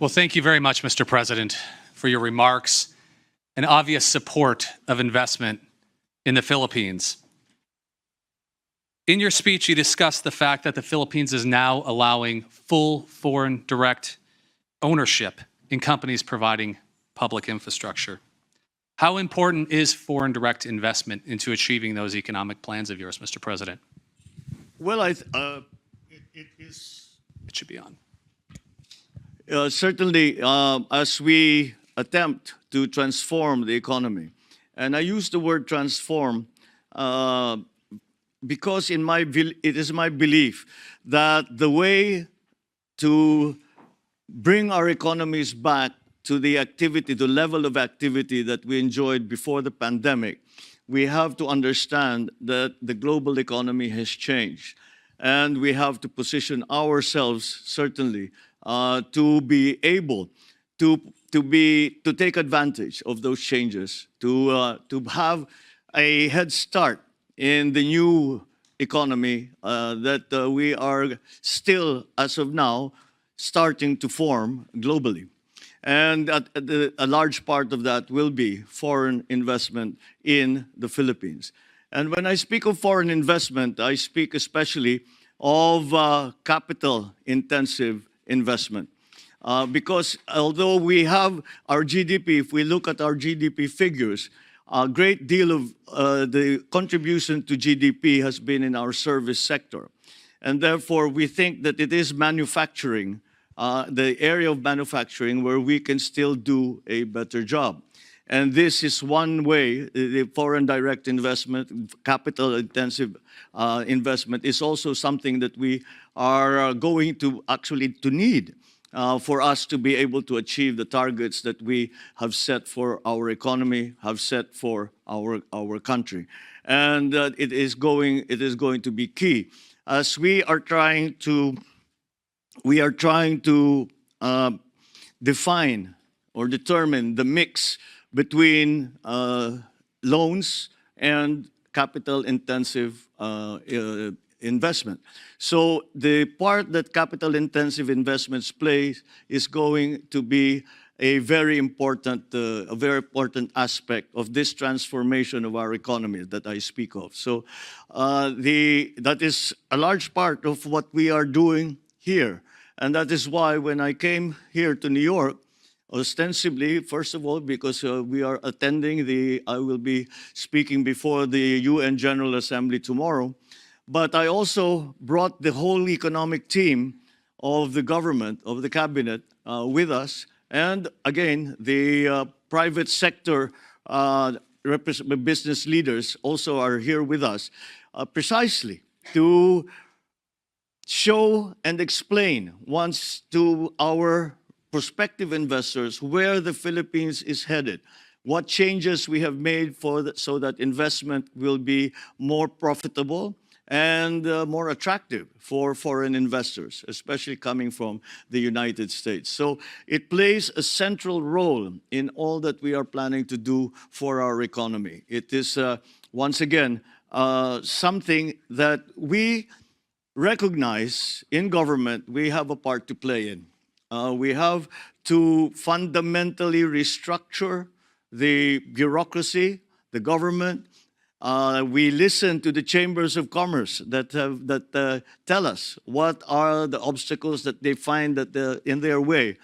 Well, thank you very much, Mr. President, for your remarks and obvious support of investment in the Philippines. In your speech, you discussed the fact that the Philippines is now allowing full foreign direct ownership in companies providing public infrastructure. How important is foreign direct investment into achieving those economic plans of yours, Mr. President? Well, it is. It should be on. Certainly, as we attempt to transform the economy, and I use the word transform because it is my belief that the way to bring our economies back to the activity, the level of activity that we enjoyed before the pandemic, we have to understand that the global economy has changed. And we have to position ourselves, certainly, to be able to take advantage of those changes, to have a head start in the new economy that we are still, as of now, starting to form globally. And a large part of that will be foreign investment in the Philippines. And when I speak of foreign investment, I speak especially of capital-intensive investment. Because although we have our GDP, if we look at our GDP figures, a great deal of the contribution to GDP has been in our service sector. And therefore, we think that it is manufacturing, the area of manufacturing where we can still do a better job. And this is one way, the foreign direct investment, capital-intensive investment is also something that we are going to actually need for us to be able to achieve the targets that we have set for our economy, have set for our country. And it is going to be key. As we are trying to define or determine the mix between loans and capital-intensive investment. So the part that capital-intensive investments play is going to be a very important aspect of this transformation of our economy that I speak of. So that is a large part of what we are doing here. And that is why when I came here to New York, ostensibly, first of all, because we are attending I will be speaking before the UN General Assembly tomorrow, but I also brought the whole economic team of the government, of the cabinet, with us. And again, the private sector business leaders also are here with us, precisely to show and explain once to our prospective investors where the Philippines is headed, what changes we have made so that investment will be more profitable and more attractive for foreign investors, especially coming from the United States. So it plays a central role in all that we are planning to do for our economy. It is, once again, something that we recognize in government we have a part to play in. We have to fundamentally restructure the bureaucracy, the government. We listen to the chambers of commerce that tell us what are the obstacles that they find that in their way,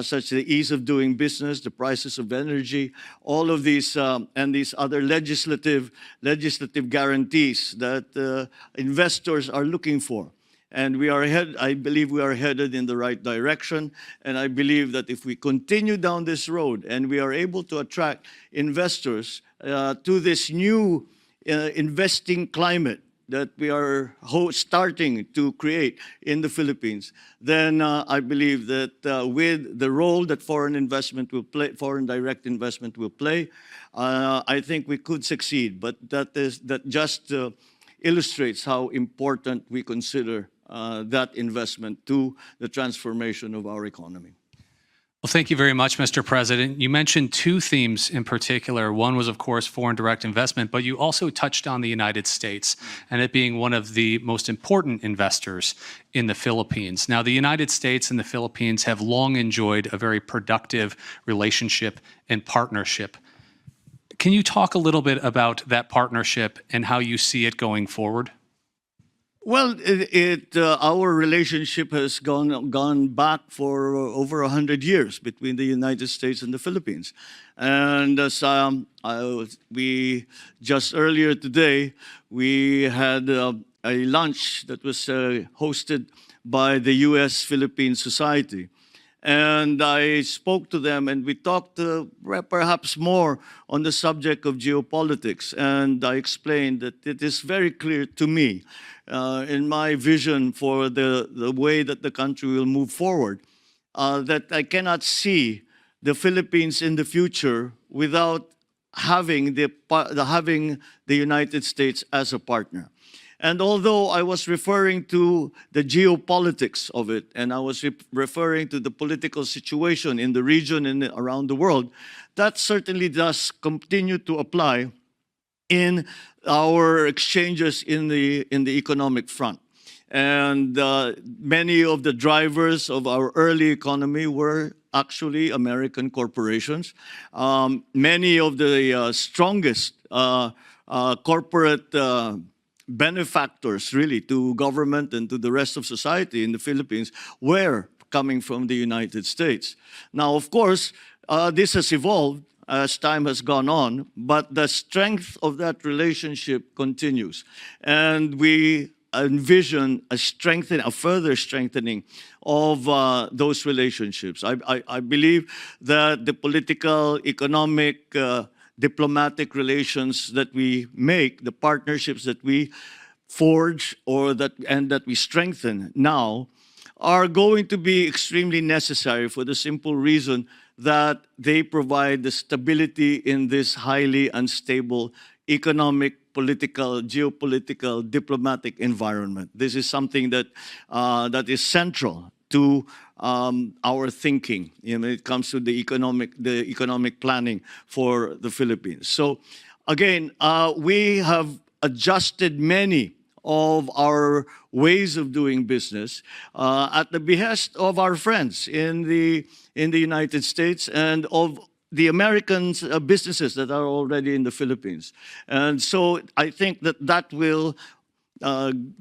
such as the ease of doing business, the prices of energy, all of these and these other legislative guarantees that investors are looking for. And we are I believe we are headed in the right direction. And I believe that if we continue down this road and we are able to attract investors to this new investing climate that we are starting to create in the Philippines, then I believe that with the role that foreign direct investment will play, I think we could succeed. But that just illustrates how important we consider that investment to the transformation of our economy. Well, thank you very much, Mr. President. You mentioned two themes in particular. One was, of course, foreign direct investment, but you also touched on the United States and it being one of the most important investors in the Philippines. Now, the United States and the Philippines have long enjoyed a very productive relationship and partnership. Can you talk a little bit about that partnership and how you see it going forward? Well, our relationship has gone back for over 100 years between the United States and the Philippines, and as we just earlier today we had a lunch that was hosted by the U.S. Philippine Society. And I spoke to them and we talked perhaps more on the subject of geopolitics. And I explained that it is very clear to me in my vision for the way that the country will move forward that I cannot see the Philippines in the future without having the United States as a partner. And although I was referring to the geopolitics of it, and I was referring to the political situation in the region and around the world, that certainly does continue to apply in our exchanges in the economic front. And many of the drivers of our early economy were actually American corporations. Many of the strongest corporate benefactors really to government and to the rest of society in the Philippines were coming from the United States. Now, of course, this has evolved as time has gone on, but the strength of that relationship continues. And we envision a further strengthening of those relationships. I believe that the political, economic, diplomatic relations that we make, the partnerships that we forge and that we strengthen now, are going to be extremely necessary for the simple reason that they provide the stability in this highly unstable economic, political, geopolitical, diplomatic environment. This is something that is central to our thinking when it comes to the economic planning for the Philippines. So again, we have adjusted many of our ways of doing business at the behest of our friends in the United States and of the American businesses that are already in the Philippines. And so I think that will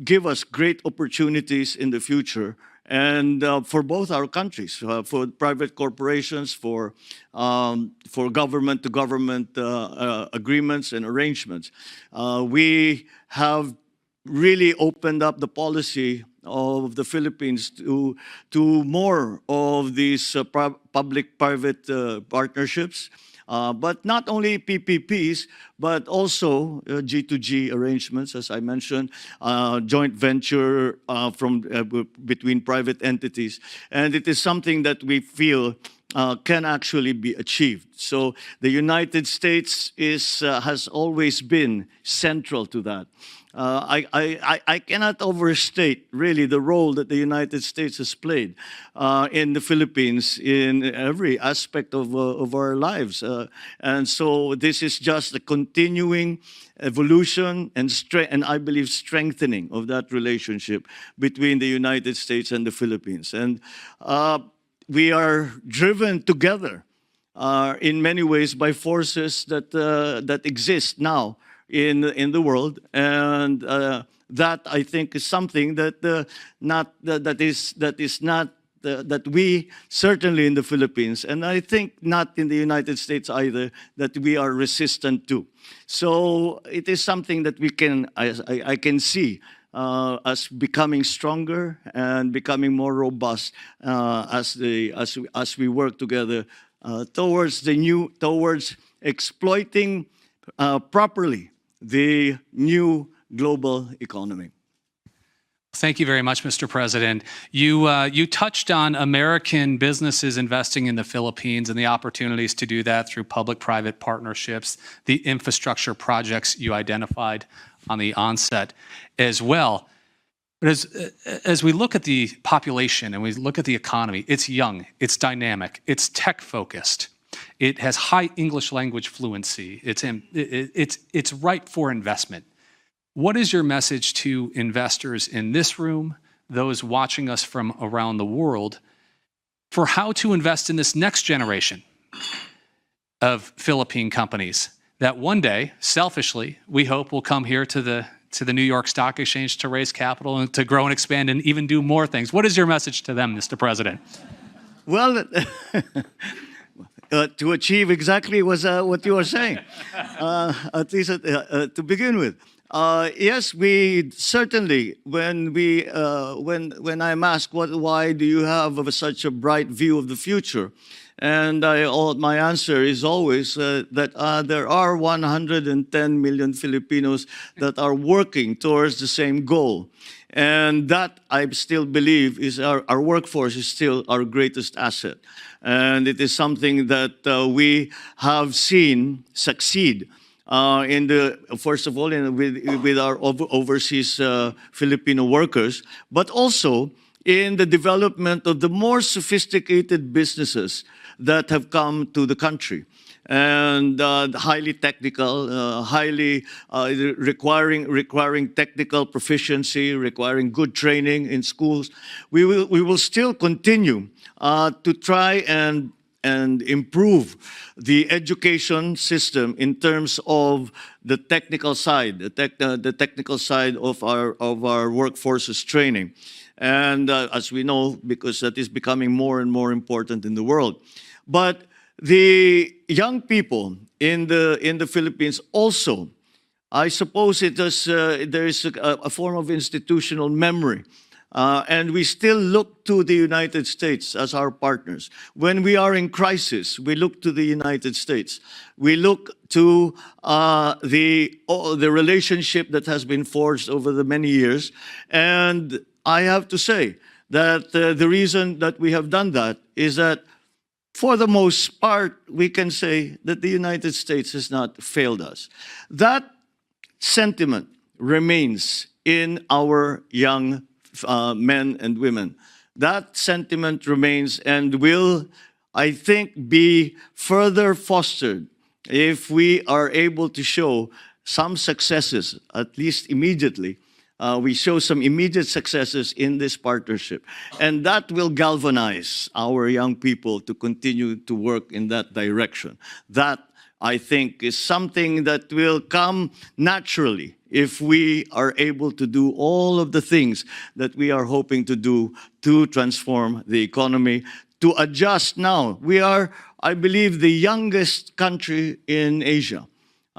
give us great opportunities in the future, and for both our countries, for private corporations, for government-to-government agreements and arrangements. We have really opened up the policy of the Philippines to more of these public-private partnerships, but not only PPPs, but also G2G arrangements, as I mentioned, joint venture between private entities. And it is something that we feel can actually be achieved. So the United States has always been central to that. I cannot overstate really the role that the United States has played in the Philippines in every aspect of our lives. And so this is just a continuing evolution and I believe strengthening of that relationship between the United States and the Philippines. And we are driven together in many ways by forces that exist now in the world, and that I think is something that we certainly in the Philippines, and I think not in the United States either, that we are resistant to. So it is something that we can I can see as becoming stronger and becoming more robust as we work together towards exploiting properly the new global economy. Thank you very much, Mr. President. You touched on American businesses investing in the Philippines and the opportunities to do that through public-private partnerships, the infrastructure projects you identified on the onset as well. But as we look at the population and we look at the economy, it's young, it's dynamic, it's tech-focused. It has high English language fluency. It's ripe for investment. What is your message to investors in this room, those watching us from around the world, for how to invest in this next generation of Philippine companies that one day, selfishly, we hope will come here to the New York Stock Exchange to raise capital and to grow and expand and even do more things? What is your message to them, Mr. President? Well, to achieve exactly what you are saying, at least to begin with. Yes, we certainly, when I'm asked why do you have such a bright view of the future, and my answer is always that there are 110 million Filipinos that are working towards the same goal. And that, I still believe, is our workforce is still our greatest asset. And it is something that we have seen succeed first of all, with our overseas Filipino workers, but also in the development of the more sophisticated businesses that have come to the country, and highly technical, highly requiring technical proficiency, requiring good training in schools. We will still continue to try and improve the education system in terms of the technical side, the technical side of our workforce's training. And as we know, because that is becoming more and more important in the world. But the young people in the Philippines also, I suppose there is a form of institutional memory. And we still look to the United States as our partners. When we are in crisis, we look to the United States. We look to the relationship that has been forged over the many years. And I have to say that the reason that we have done that is that for the most part, we can say that the United States has not failed us. That sentiment remains in our young men and women. That sentiment remains and will, I think, be further fostered if we are able to show some successes, at least immediately. We show some immediate successes in this partnership. And that will galvanize our young people to continue to work in that direction. That, I think, is something that will come naturally if we are able to do all of the things that we are hoping to do to transform the economy, to adjust now. We are, I believe, the youngest country in Asia.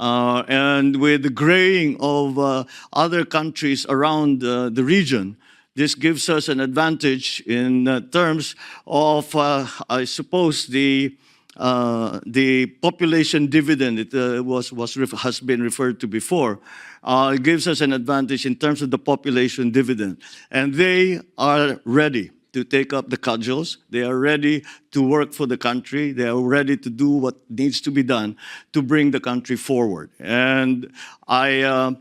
And with the graying of other countries around the region, this gives us an advantage in terms of, I suppose, the population dividend. It has been referred to before. It gives us an advantage in terms of the population dividend, and they are ready to take up the cudgels. They are ready to work for the country. They are ready to do what needs to be done to bring the country forward. And I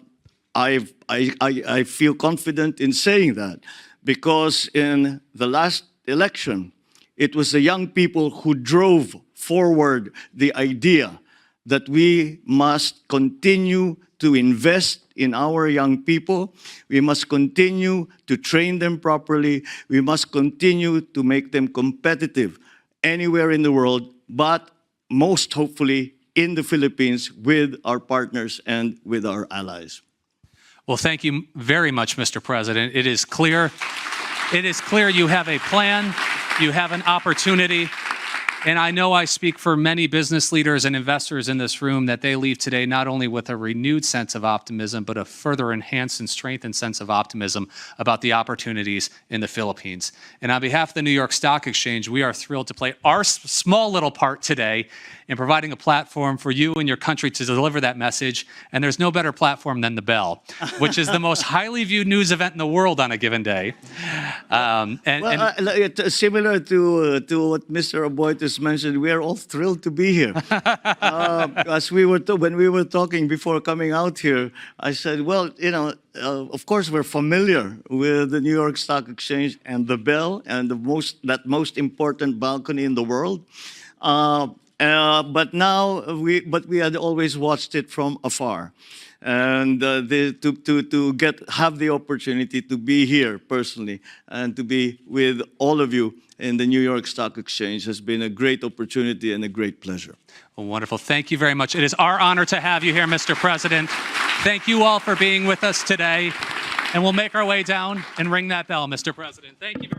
feel confident in saying that because in the last election, it was the young people who drove forward the idea that we must continue to invest in our young people. We must continue to train them properly. We must continue to make them competitive anywhere in the world, but most hopefully in the Philippines with our partners and with our allies. Well, thank you very much, Mr. President. It is clear you have a plan, you have an opportunity. And I know I speak for many business leaders and investors in this room that they leave today not only with a renewed sense of optimism, but a further enhanced and strengthened sense of optimism about the opportunities in the Philippines. And on behalf of the New York Stock Exchange, we are thrilled to play our small little part today in providing a platform for you and your country to deliver that message. And there's no better platform than the Bell, which is the most highly viewed news event in the world on a given day. Similar to what Mr. Aboitis mentioned, we are all thrilled to be here. As when we were talking before coming out here, I said, well, of course, we're familiar with the New York Stock Exchange and the Bell and that most important balcony in the world. But we had always watched it from afar, and to have the opportunity to be here personally and to be with all of you in the New York Stock Exchange has been a great opportunity and a great pleasure. Well, wonderful. Thank you very much. It is our honor to have you here, Mr. President. Thank you all for being with us today. And we'll make our way down and ring that bell, Mr. President. Thank you very much.